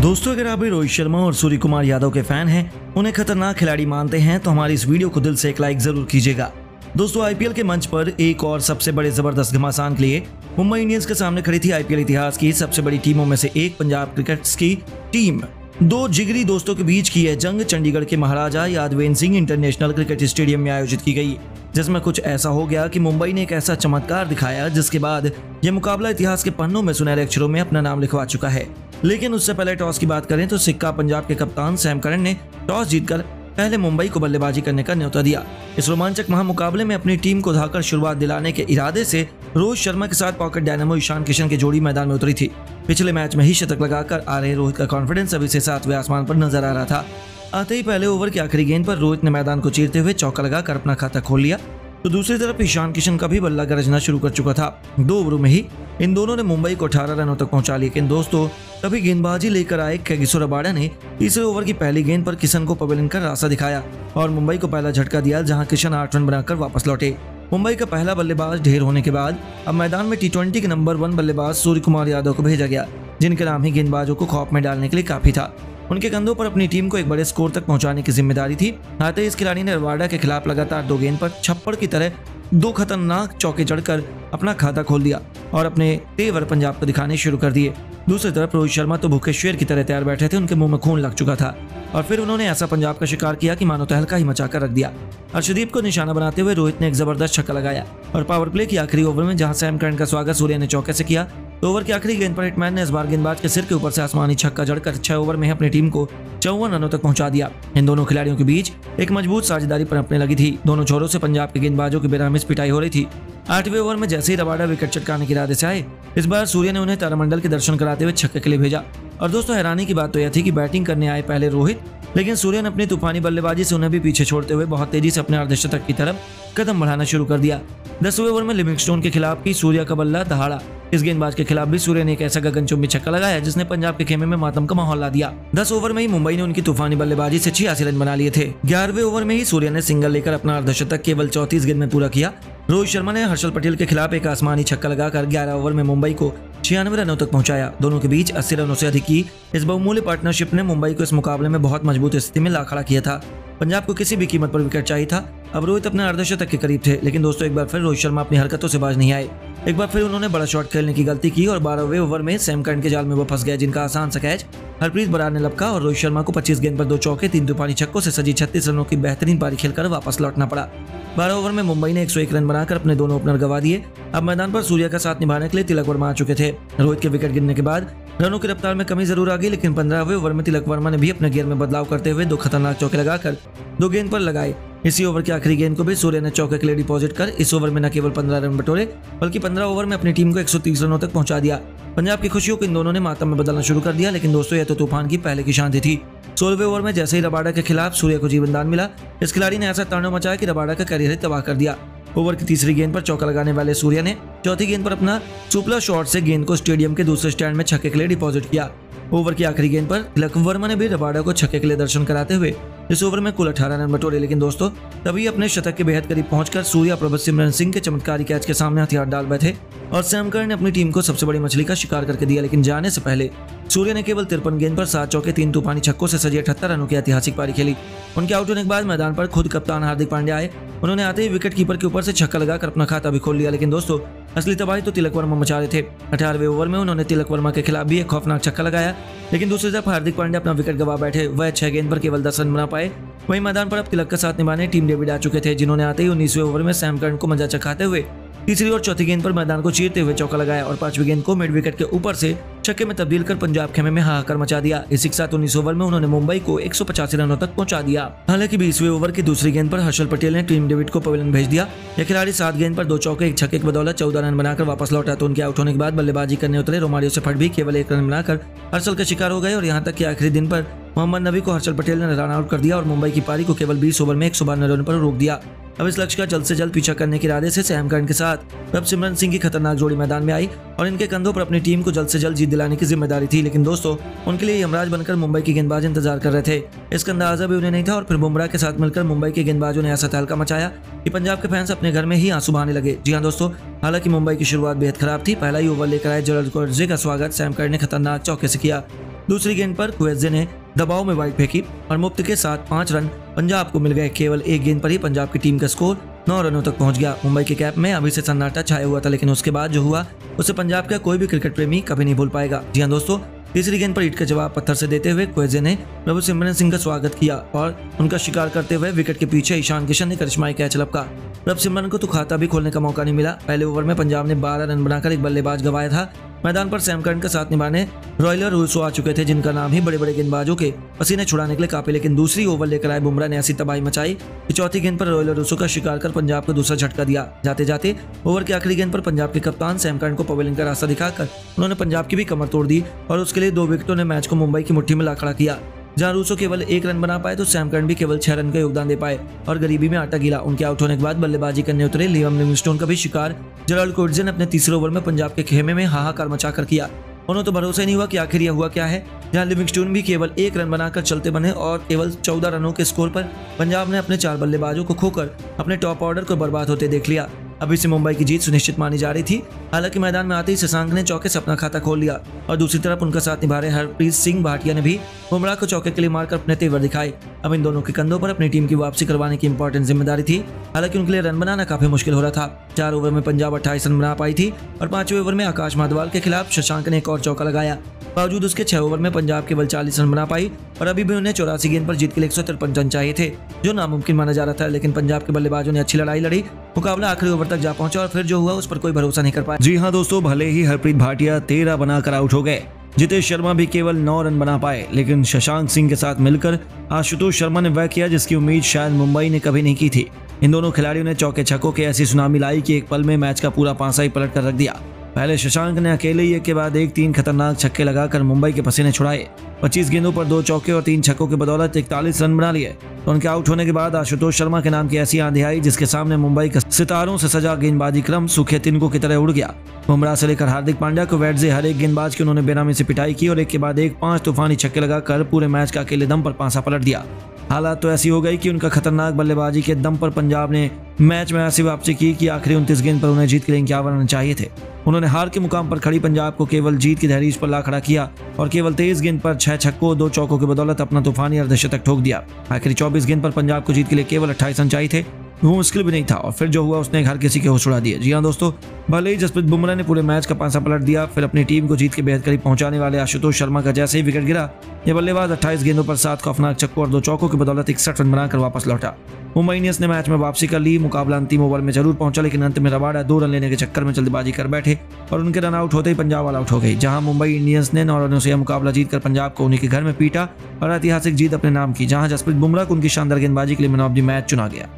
दोस्तों, अगर आप भी रोहित शर्मा और सूर्य कुमार यादव के फैन हैं, उन्हें खतरनाक खिलाड़ी मानते हैं तो हमारी इस वीडियो को दिल से एक लाइक जरूर कीजिएगा। दोस्तों, आईपीएल के मंच पर एक और सबसे बड़े जबरदस्त घमासान के लिए मुंबई इंडियंस के सामने खड़ी थी आईपीएल इतिहास की सबसे बड़ी टीमों में से एक पंजाब क्रिकेट्स की टीम। दो जिगरी दोस्तों के बीच की यह जंग चंडीगढ़ के Maharaja Yadavindra Singh international cricket stadium में आयोजित की गई, जिसमें कुछ ऐसा हो गया कि मुंबई ने एक ऐसा चमत्कार दिखाया जिसके बाद यह मुकाबला इतिहास के पन्नों में सुनहरे अक्षरों में अपना नाम लिखवा चुका है। लेकिन उससे पहले टॉस की बात करें तो सिक्का पंजाब के कप्तान सैम करन ने टॉस जीतकर पहले मुंबई को बल्लेबाजी करने का न्योता दिया। इस रोमांचक महामुकाबले में अपनी टीम को धाकर शुरुआत दिलाने के इरादे से रोहित शर्मा के साथ पॉकेट डायनामो ईशान किशन की जोड़ी मैदान में उतरी थी। पिछले मैच में ही शतक लगाकर आ रहे रोहित का कॉन्फिडेंस अभी से 7वें आसमान पर नजर आ रहा था। आते ही पहले ओवर की आखिरी गेंद पर रोहित ने मैदान को चीरते हुए चौका लगाकर अपना खाता खोल लिया, तो दूसरी तरफ ईशान किशन का भी बल्ला गरजना शुरू कर चुका था। 2 ओवरों में ही इन दोनों ने मुंबई को 18 रनों तक पहुंचा लिया। लेकिन दोस्तों, तभी गेंदबाजी लेकर आए कैगिसो रबाडा ने तीसरे ओवर की पहली गेंद पर किशन को पवेलियन का रास्ता दिखाया और मुंबई को पहला झटका दिया, जहां किशन 8 रन बनाकर वापस लौटे। मुंबई का पहला बल्लेबाज ढेर होने के बाद अब मैदान में टी20 के नंबर 1 बल्लेबाज सूर्य कुमार यादव को भेजा गया, जिनके नाम ही गेंदबाजों को खौफ में डालने के लिए काफी था। उनके कंधों पर अपनी टीम को एक बड़े स्कोर तक पहुंचाने की जिम्मेदारी थी। आते ही इस खिलाड़ी ने रबाडा के खिलाफ लगातार 2 गेंद पर छप्पड़ की तरह 2 खतरनाक चौके जड़कर अपना खाता खोल दिया और अपने तेवर पंजाब को दिखाने शुरू कर दिए। दूसरी तरफ रोहित शर्मा तो भूखे शेर की तरह तैयार बैठे थे, उनके मुंह में खून लग चुका था और फिर उन्होंने ऐसा पंजाब का शिकार किया कि मानो तहलका ही मचाकर रख दिया। अर्शदीप को निशाना बनाते हुए रोहित ने एक जबरदस्त छक्का लगाया और पावर प्ले की आखिरी ओवर में जहां सैम करन का स्वागत सूर्य ने चौके से किया, तो ओवर की आखिरी गेंद पर हिटमैन ने इस बार गेंदबाज के सिर के ऊपर से आसमानी छक्का जड़कर 6 ओवर में अपनी टीम को 54 रनों तक पहुंचा दिया। इन दोनों खिलाड़ियों के बीच एक मजबूत साझेदारी पनपने लगी थी। दोनों छोरों से पंजाब के गेंदबाजों की बेरहमी से पिटाई हो रही थी। 8वें ओवर में जैसे ही रबाडा विकेट चटकाने के इरादे से आए, इस बार सूर्य ने उन्हें तारामंडल के दर्शन कराते हुए छक्के के लिए भेजा। और दोस्तों, हैरानी की बात तो यह थी कि बैटिंग करने आए पहले रोहित, लेकिन सूर्य ने अपनी तूफानी बल्लेबाजी से उन्हें भी पीछे छोड़ते हुए बहुत तेजी से अपने अर्धशतक की तरफ कदम बढ़ाना शुरू कर दिया। 10वें ओवर में लिविंगस्टोन के खिलाफ भी सूर्य का बल्ला दहाड़ा। इस गेंदबाज के खिलाफ भी सूर्य ने एक ऐसा गगनचुंबी छक्का लगाया जिसने पंजाब के खेमे में मातम का माहौल ला दिया। 10 ओवर में ही मुंबई ने उनकी तूफानी बल्लेबाजी से 86 रन बना लिए थे। 11वें ओवर में ही सूर्य ने सिंगल लेकर अपना अर्धशतक केवल 34 गेंद में पूरा किया। रोहित शर्मा ने हर्षल पटेल के खिलाफ एक आसमानी छक्का लगाकर 11 ओवर में मुंबई को 96 रनों तक पहुंचाया। दोनों के बीच 80 रनों से अधिक की इस बहुमूल्य पार्टनरशिप ने मुंबई को इस मुकाबले में बहुत मजबूत स्थिति में ला खड़ा किया था। पंजाब को किसी भी कीमत पर विकेट चाहिए था। अब रोहित अपने अर्धशतक के करीब थे, लेकिन दोस्तों एक बार फिर रोहित शर्मा अपनी हरकतों से बाज नहीं आए। एक बार फिर उन्होंने बड़ा शॉट खेलने की गलती की और 12वें ओवर में सैम करन के जाल में वो फंस गए, जिनका आसान सा कैच हरप्रीत बरार ने लपका और रोहित शर्मा को 25 गेंद पर 2 चौके 3 तूफानी छक्कों से सजी 36 रनों की बेहतरीन पारी खेलकर वापस लौटना पड़ा। 12 ओवर में मुंबई ने 101 रन बनाकर अपने दोनों ओपनर गंवा दिए। अब मैदान पर सूर्य का साथ निभाने के लिए तिलक वर्मा आ चुके थे। रोहित के विकेट गिरने के बाद रनों की रफ्तार में कमी जरूर आ गई, लेकिन 15वें ओवर में तिलक वर्मा ने भी अपने गियर में बदलाव करते हुए 2 खतरनाक चौके लगाकर 2 गेंद पर लगाए। इसी ओवर की आखिरी गेंद को भी सूर्य ने चौके के लिए डिपॉजिट कर इस ओवर में न केवल 15 रन बटोरे, बल्कि 15 ओवर में अपनी टीम को 130 रनों तक पहुंचा दिया। पंजाब की खुशियों को इन दोनों ने मातम में बदलना शुरू कर दिया, लेकिन दोस्तों यह तो तूफान की पहले की शांति थी। 16वें ओवर में जैसे ही रबाडा के खिलाफ सूर्य को जीवनदान मिला, इस खिलाड़ी ने ऐसा तांडव मचाया कि रबाडा का करियर ही तबाह कर दिया। ओवर की तीसरी गेंद पर चौका लगाने वाले सूर्य ने चौथी गेंद पर अपना सुपला शॉट से गेंद को स्टेडियम के दूसरे स्टैंड में छक्के के लिए डिपॉजिट किया। ओवर की आखिरी गेंद पर तिलक वर्मा ने भी रबाडा को छक्के के लिए दर्शन कराते हुए इस ओवर में कुल 18 रन बटोरे। लेकिन दोस्तों, तभी अपने शतक के बेहद करीब पहुंचकर सूर्य प्रभु सिमरन सिंह के चमत्कारी कैच के सामने हथियार डाल बैठे और सैम करन ने अपनी टीम को सबसे बड़ी मछली का शिकार करके दिया। लेकिन जाने से पहले सूर्य ने केवल 53 गेंद पर 7 चौके 3 तूफानी छक्कों से सजी 78 रनों की ऐतिहासिक पारी खेली। उनके आउट होने के बाद मैदान पर खुद कप्तान हार्दिक पांड्या आए। उन्होंने आते ही विकेट कीपर के ऊपर से छक्का लगाकर अपना खाता भी खोल लिया। लेकिन दोस्तों, असली तबाही तो तिलक वर्मा मचा रहे थे। 18वें ओवर में उन्होंने तिलक वर्मा के खिलाफ भी एक खौफनाक छक्का लगाया, लेकिन दूसरी तरफ हार्दिक पांड्या अपना विकेट गंवा बैठे। वह 6 गेंद पर केवल 10 रन बना पाए। वहीं मैदान पर अब तिलक का साथ निभाने टीम डेविड आ चुके थे, जिन्होंने आते ही 19वें ओवर में सैम करन को मजा चखाते हुए तीसरी और चौथी गेंद पर मैदान को चीरते हुए चौका लगाया और 5वीं गेंद को मिड विकेट के ऊपर से छक्के में तब्दील कर पंजाब खेमे में हाहाकार मचा दिया। इसी के साथ 19 ओवर में उन्होंने मुंबई को 185 रनों तक पहुंचा दिया। हालांकि 20वें ओवर की दूसरी गेंद पर हर्षल पटेल ने टीम डेविड को पवेलियन भेज दिया। यह खिलाड़ी 7 गेंद पर 2 चौके 1 छक्के की बदौलत 14 रन बनाकर वापस लौटा, तो उनके आउट होने के बाद बल्लेबाजी करने उतरे रोमारियो सेफर्ट भी केवल 1 रन बनाकर हर्षल का शिकार हो गए और यहाँ तक कि आखिरी दिन पर मोहम्मद नबी को हर्षल पटेल ने रन आउट कर दिया और मुंबई की पारी को केवल 20 ओवर में 152 रनों पर रोक दिया। अब इस लक्ष्य का जल्द से जल्द पीछा करने के इरादे से सैम करन के साथ प्रभु सिमरन सिंह की खतरनाक जोड़ी मैदान में आई और इनके कंधों पर अपनी टीम को जल्द से जल्द जीत दिलाने की जिम्मेदारी थी। लेकिन दोस्तों, उनके लिए यमराज बनकर मुंबई के गेंदबाज इंतजार कर रहे थे। इसका अंदाजा भी उन्हें नहीं था और फिर बुमराह के साथ मिलकर मुंबई के गेंदबाजों ने ऐसा तहलका मचाया कि पंजाब के फैंस अपने घर में ही आंसू बहाने लगे। जी हाँ दोस्तों, हालांकि मुंबई की शुरुआत बेहद खराब थी। पहला ही ओवर लेकर आए जरल्ड कोर्जे का स्वागत सैम करन ने खतरनाक चौके से किया। दूसरी गेंद पर कुएजे ने दबाव में वाइड फेंकी और मुफ्त के साथ 5 रन पंजाब को मिल गए। केवल एक गेंद पर ही पंजाब की टीम का स्कोर 9 रनों तक पहुंच गया। मुंबई के कैंप में अभी से सन्नाटा छाया हुआ था, लेकिन उसके बाद जो हुआ उसे पंजाब का कोई भी क्रिकेट प्रेमी कभी नहीं भूल पाएगा। जी हाँ दोस्तों, तीसरी गेंद पर ईंट का जवाब पत्थर से देते हुए कुएजे ने प्रभु सिमरन सिंह का स्वागत किया और उनका शिकार करते हुए विकेट के पीछे ईशान किशन ने करिश्माई कैच लपका। प्रभ सिमरन को तो खाता भी खोलने का मौका नहीं मिला। पहले ओवर में पंजाब ने 12 रन बनाकर एक बल्लेबाज गंवाया था। मैदान पर सैम करन का साथ निभाने रॉयलर रूसो आ चुके थे, जिनका नाम ही बड़े बड़े गेंदबाजों के पसीने छुड़ाने के लिए काफी। लेकिन दूसरी ओवर लेकर आए बुमराह ने ऐसी तबाही मचाई कि चौथी गेंद पर रॉयलर रूसो का शिकार कर पंजाब को दूसरा झटका दिया। जाते जाते ओवर की आखिरी गेंद पर पंजाब के कप्तान सैम करन को पवेलियन का रास्ता दिखाकर उन्होंने पंजाब की भी कमर तोड़ दी और उसके लिए 2 विकेटों ने मैच को मुंबई की मुट्ठी में ला खड़ा किया। जहां रूसो केवल 1 रन बना पाए तो सैम करन भी केवल 6 रन का योगदान दे पाए और गरीबी में आटा गीला। उनके आउट होने के बाद बल्लेबाजी करने उतरे लियाम लिविंगस्टोन का भी शिकार जेराल्ड कोएट्जे ने अपने तीसरे ओवर में पंजाब के खेमे में हाहाकार मचाकर किया। उन्हें तो भरोसा ही नहीं हुआ कि आखिर यह हुआ क्या है, जहां लिविंगस्टोन भी केवल 1 रन बनाकर चलते बने और केवल 14 रनों के स्कोर पर पंजाब ने अपने 4 बल्लेबाजों को खोकर अपने टॉप ऑर्डर को बर्बाद होते देख लिया। अभी से मुंबई की जीत सुनिश्चित मानी जा रही थी। हालांकि मैदान में आते ही शशांक ने चौके से अपना खाता खोल लिया और दूसरी तरफ उनका साथ निभा रहे हरप्रीत सिंह भाटिया ने भी बुमराह को चौके के लिए मारकर अपने तेवर दिखाए। अब इन दोनों के कंधों पर अपनी टीम की वापसी करवाने की इंपॉर्टेंट जिम्मेदारी थी। हालांकि उनके लिए रन बनाना काफी मुश्किल हो रहा था। 4 ओवर में पंजाब 28 रन बना पाई थी और 5वें ओवर में आकाश माधवाल के खिलाफ शशांक ने एक और चौका लगाया। बावजूद उसके 6 ओवर में पंजाब केवल 40 रन बना पाई और अभी भी उन्हें 84 गेंद पर जीत के लिए 153 रन चाहिए थे, जो नामुमकिन माना जा रहा था। लेकिन पंजाब के बल्लेबाजों ने अच्छी लड़ाई लड़ी, मुकाबला आखिरी ओवर तक जा पहुंचा और फिर जो हुआ उस पर कोई भरोसा नहीं कर पाया। जी हाँ दोस्तों, भले ही हरप्रीत भाटिया 13 बनाकर आउट हो गए, जितेश शर्मा भी केवल 9 रन बना पाए, लेकिन शशांक सिंह के साथ मिलकर आशुतोष शर्मा ने वह किया जिसकी उम्मीद शायद मुंबई ने कभी नहीं की थी। इन दोनों खिलाड़ियों ने चौके छक्कों की ऐसी सुनामी लाई कि एक पल में मैच का पूरा पासा ही पलट कर रख दिया। पहले शशांक ने अकेले ही एक के बाद एक 3 खतरनाक छक्के लगाकर मुंबई के पसीने छुड़ाए। 25 गेंदों पर 2 चौके और 3 छक्कों की बदौलत 41 रन बना लिए। तो उनके आउट होने के बाद आशुतोष शर्मा के नाम की ऐसी आंधी आई जिसके सामने मुंबई का सितारों से सजा गेंदबाजी क्रम सूखे तिनकों की तरह उड़ गया। बुमराह से लेकर हार्दिक पांड्या को वैट से हर एक गेंदबाज की उन्होंने बेनामी से पिटाई की और एक के बाद एक 5 तूफानी छक्के लगाकर पूरे मैच का अकेले दम पर पासा पलट दिया। हालात तो ऐसी हो गई कि उनका खतरनाक बल्लेबाजी के दम पर पंजाब ने मैच में ऐसी वापसी की कि आखिरी 29 गेंद पर उन्हें जीत के लिए 51 रन चाहिए थे। उन्होंने हार के मुकाम पर खड़ी पंजाब को केवल जीत की दहलीज पर ला खड़ा किया और केवल 23 गेंद पर 6 छक्कों 2 चौकों की बदौलत अपना तूफानी अर्धशतक ठोक दिया। आखिरी 24 गेंद पर पंजाब को जीत के लिए केवल 28 रन चाहिए थे, वो मुश्किल भी नहीं था और फिर जो हुआ उसने हर किसी के होश उड़ा दिए। जी हाँ दोस्तों, भले ही जसप्रीत बुमराह ने पूरे मैच का पासा पलट दिया, फिर अपनी टीम को जीत के बेहद करीब पहुंचाने वाले आशुतोष शर्मा का जैसे ही विकेट गिरा, ये बल्लेबाज 28 गेंदों पर 7 खौफनाक छक्कों और 2 चौकों की बदौलत 61 रन बनाकर वापस लौटा। मुंबई इंडियंस ने मैच में वापसी कर ली। मुकाबला अंतिम ओवर में जरूर पहुंचा, लेकिन अंत में रबाडा 2 रन लेने के चक्कर में जल्दबाजी कर बैठे और उनके रन आउट होते ही पंजाब ऑल आउट हो गई। जहां मुंबई इंडियंस ने 9 रनों से यह मुकाबला जीतकर पंजाब को उन्हीं के घर में पीटा और ऐतिहासिक जीत अपने नाम की, जहां जसप्रीत बुमराह को उनकी शानदार गेंदबाजी के लिए मैन ऑफ द मैच चुना गया।